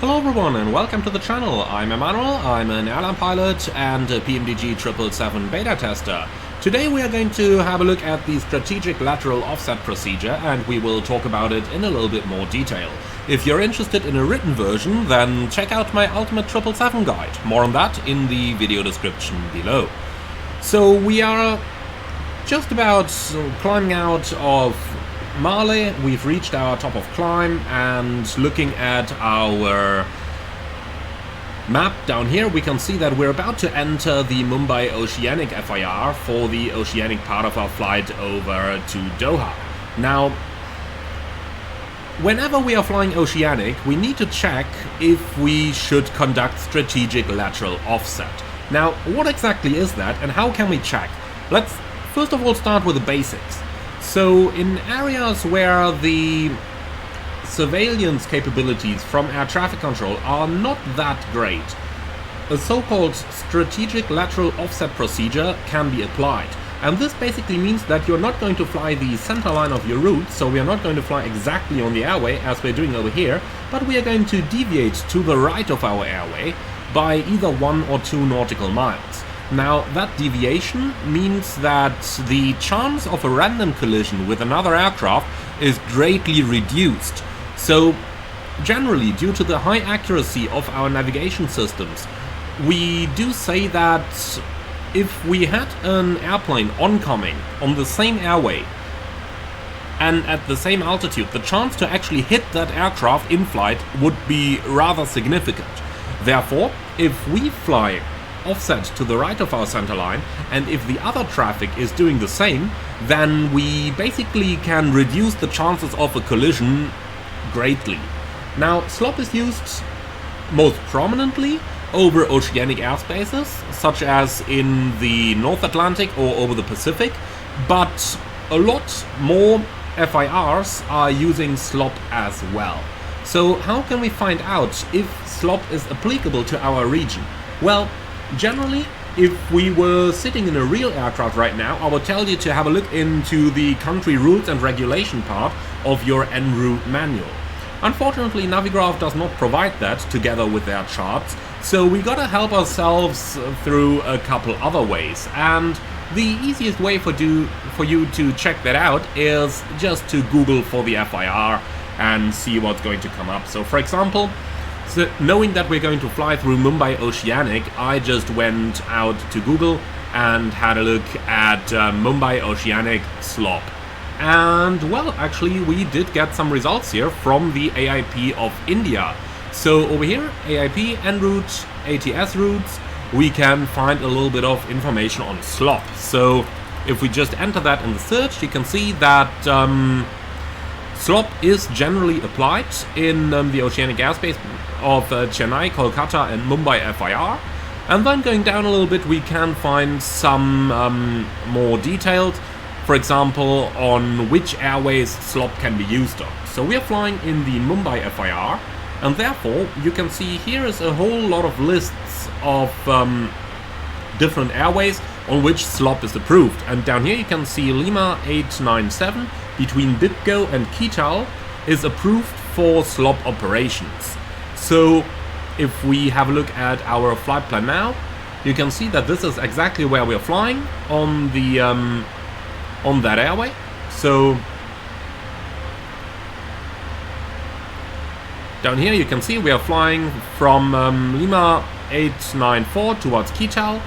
Hello everyone and welcome to the channel. I'm Emmanuel, I'm an airline pilot and a PMDG 777 beta tester. Today we are going to have a look at the strategic lateral offset procedure and we will talk about it in a little bit more detail. If you're interested in a written version, then check out my ultimate 777 guide. More on that in the video description below. So we are just about climbing out of Mali. We've reached our top of climb, and looking at our map down here we can see that we're about to enter the Mumbai Oceanic FIR for the oceanic part of our flight over to Doha. Now, whenever we are flying oceanic, we need to check if we should conduct strategic lateral offset. Now, what exactly is that and how can we check? Let's first of all start with the basics. So in areas where the surveillance capabilities from air traffic control are not that great, a so-called strategic lateral offset procedure can be applied. And this basically means that you're not going to fly the center line of your route, so we are not going to fly exactly on the airway as we're doing over here, but we are going to deviate to the right of our airway by either 1 or 2 nautical miles. Now, that deviation means that the chance of a random collision with another aircraft is greatly reduced. So, generally, due to the high accuracy of our navigation systems, we do say that if we had an airplane oncoming on the same airway and at the same altitude, the chance to actually hit that aircraft in flight would be rather significant. Therefore, if we fly offset to the right of our center line, and if the other traffic is doing the same, then we basically can reduce the chances of a collision greatly. Now, SLOP is used most prominently over oceanic airspaces, such as in the North Atlantic or over the Pacific, but a lot more FIRs are using SLOP as well. So how can we find out if SLOP is applicable to our region? Well, generally, if we were sitting in a real aircraft right now, I would tell you to have a look into the country rules and regulation part of your en route manual. Unfortunately, Navigraph does not provide that together with their charts, so we gotta help ourselves through a couple other ways. And the easiest way for you to check that out is just to Google for the FIR and see what's going to come up. So for example, knowing that we're going to fly through Mumbai Oceanic, I just went out to Google and had a look at Mumbai Oceanic SLOP. And well, actually we did get some results here from the AIP of India. So over here, AIP, en route, ATS routes, we can find a little bit of information on SLOP. So if we just enter that in the search, you can see that SLOP is generally applied in the oceanic airspace of Chennai, Kolkata and Mumbai FIR. And then going down a little bit we can find some more detailed, for example, on which airways SLOP can be used on. So we are flying in the Mumbai FIR, and therefore you can see here is a whole lot of lists of different airways on which SLOP is approved. And down here you can see Lima 897 between Bipgo and Kital is approved for SLOP operations. So if we have a look at our flight plan now, you can see that this is exactly where we're flying on the on that airway. So down here you can see we are flying from Lima 894 towards Kital,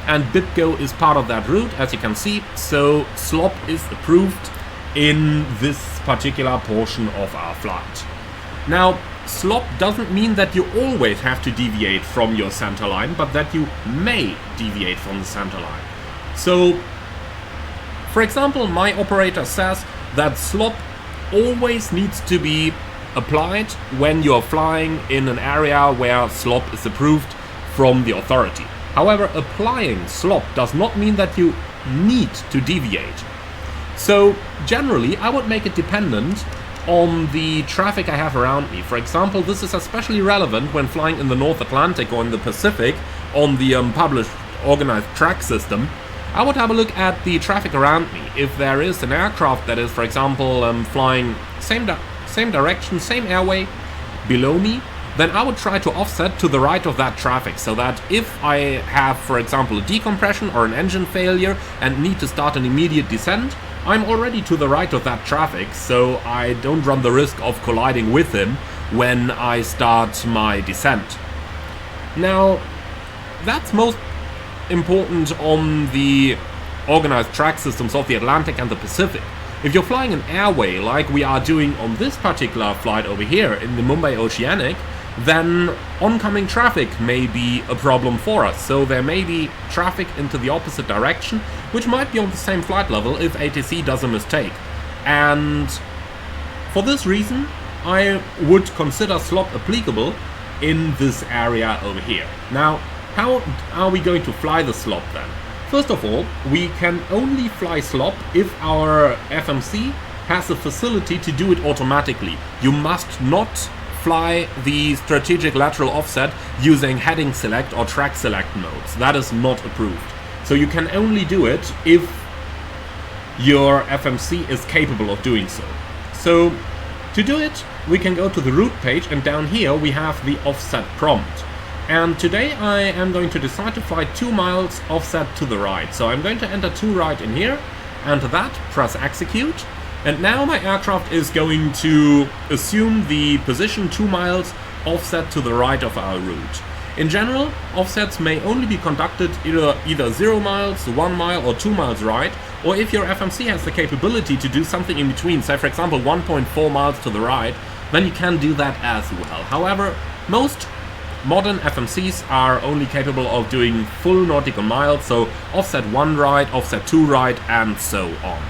and Bipgo is part of that route, as you can see. So SLOP is approved in this particular portion of our flight. Now, SLOP doesn't mean that you always have to deviate from your center line, but that you may deviate from the center line. So, for example, my operator says that SLOP always needs to be applied when you're flying in an area where SLOP is approved from the authority. However, applying SLOP does not mean that you need to deviate. So, generally, I would make it dependent on the traffic I have around me. For example, this is especially relevant when flying in the North Atlantic or in the Pacific on the published organized track system. I would have a look at the traffic around me. If there is an aircraft that is, for example, flying same direction, same airway below me, then I would try to offset to the right of that traffic, so that if I have, for example, a decompression or an engine failure and need to start an immediate descent, I'm already to the right of that traffic, so I don't run the risk of colliding with him when I start my descent. Now, that's most important on the organized track systems of the Atlantic and the Pacific. If you're flying an airway like we are doing on this particular flight over here in the Mumbai Oceanic, then oncoming traffic may be a problem for us. So there may be traffic into the opposite direction, which might be on the same flight level if ATC does a mistake. And for this reason, I would consider SLOP applicable in this area over here. Now, how are we going to fly the SLOP then? First of all, we can only fly SLOP if our FMC has a facility to do it automatically. You must not fly the strategic lateral offset using heading select or track select modes. That is not approved. So you can only do it if your FMC is capable of doing so. So to do it, we can go to the route page, and down here we have the offset prompt. And today I am going to decide to fly 2 miles offset to the right. So I'm going to enter 2 right in here, and that, press execute. And now my aircraft is going to assume the position 2 miles offset to the right of our route. In general, offsets may only be conducted either 0 miles, 1 mile or 2 miles right, or if your FMC has the capability to do something in between, say for example 1.4 miles to the right, then you can do that as well. However, most modern FMCs are only capable of doing full nautical miles, so offset 1 right, offset 2 right, and so on.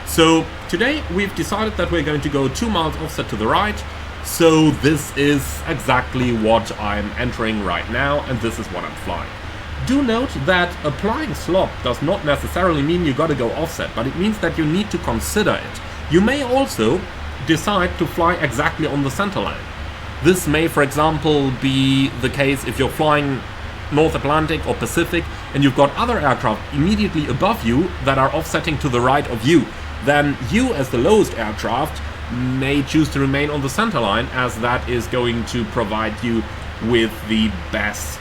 So today we've decided that we're going to go 2 miles offset to the right, so this is exactly what I'm entering right now, and this is what I'm flying. Do note that applying SLOP does not necessarily mean you gotta go offset, but it means that you need to consider it. You may also decide to fly exactly on the center line. This may, for example, be the case if you're flying North Atlantic or Pacific and you've got other aircraft immediately above you that are offsetting to the right of you. Then you, as the lowest aircraft, may choose to remain on the center line, as that is going to provide you with the best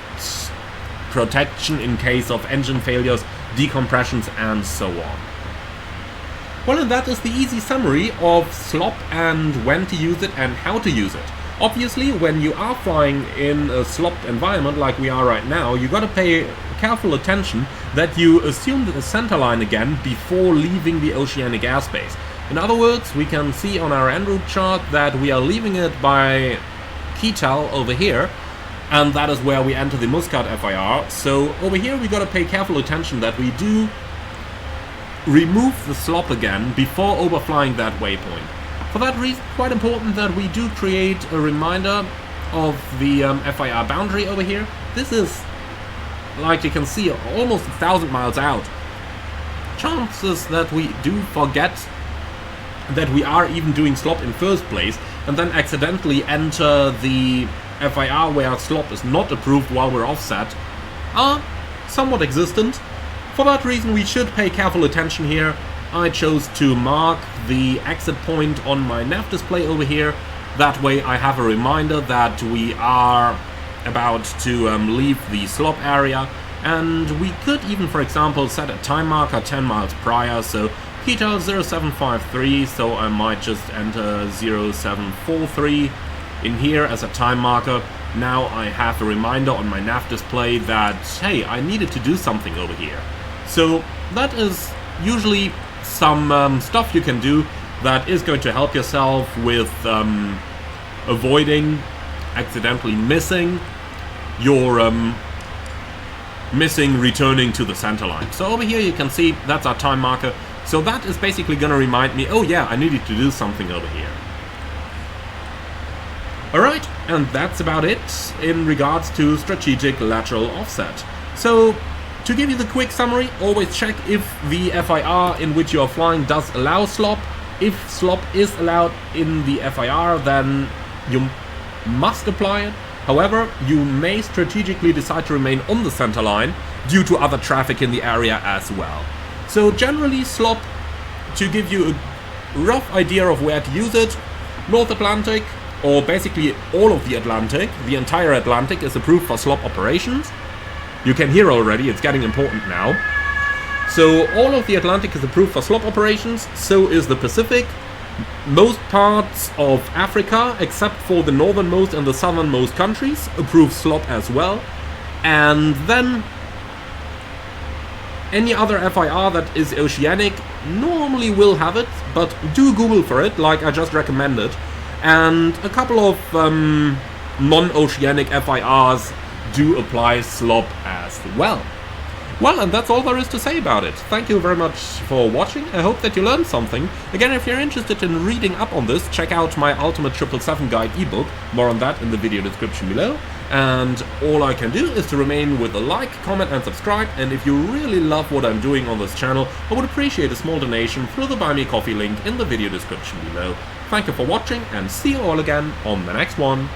protection in case of engine failures, decompressions, and so on. Well, and that is the easy summary of SLOP and when to use it and how to use it. Obviously, when you are flying in a slopped environment like we are right now, you gotta pay careful attention that you assume the center line again before leaving the oceanic airspace. In other words, we can see on our en route chart that we are leaving it by Ketal over here, and that is where we enter the Muscat FIR. So over here we gotta pay careful attention that we do remove the SLOP again before overflying that waypoint. For that reason, quite important that we do create a reminder of the FIR boundary over here. This is, like you can see, almost 1,000 miles out. Chances that we do forget that we are even doing SLOP in first place and then accidentally enter the FIR where SLOP is not approved while we're offset are somewhat existent. For that reason, we should pay careful attention here. I chose to mark the exit point on my nav display over here. That way I have a reminder that we are about to leave the SLOP area, and we could even, for example, set a time marker 10 miles prior, so Ketal 0753, so I might just enter 0743 in here as a time marker. Now I have a reminder on my nav display that, hey, I needed to do something over here. So that is usually some stuff you can do that is going to help yourself with avoiding accidentally missing your returning to the center line. So over here you can see that's our time marker. So that is basically going to remind me, oh yeah, I needed to do something over here. Alright, and that's about it in regards to strategic lateral offset. So to give you the quick summary, always check if the FIR in which you are flying does allow SLOP. If SLOP is allowed in the FIR, then you must apply it. However, you may strategically decide to remain on the center line due to other traffic in the area as well. So generally SLOP, to give you a rough idea of where to use it, North Atlantic, or basically all of the Atlantic, the entire Atlantic is approved for SLOP operations. You can hear already, it's getting important now. So all of the Atlantic is approved for SLOP operations, so is the Pacific. Most parts of Africa, except for the northernmost and the southernmost countries, approve SLOP as well. And then any other FIR that is oceanic normally will have it, but do Google for it, like I just recommended. And a couple of non-oceanic FIRs do apply SLOP as well. Well, and that's all there is to say about it. Thank you very much for watching. I hope that you learned something. Again, if you're interested in reading up on this, check out my Ultimate 777 Guide ebook. More on that in the video description below. And all I can do is to remain with a like, comment and subscribe. And if you really love what I'm doing on this channel, I would appreciate a small donation through the Buy Me Coffee link in the video description below. Thank you for watching and see you all again on the next one.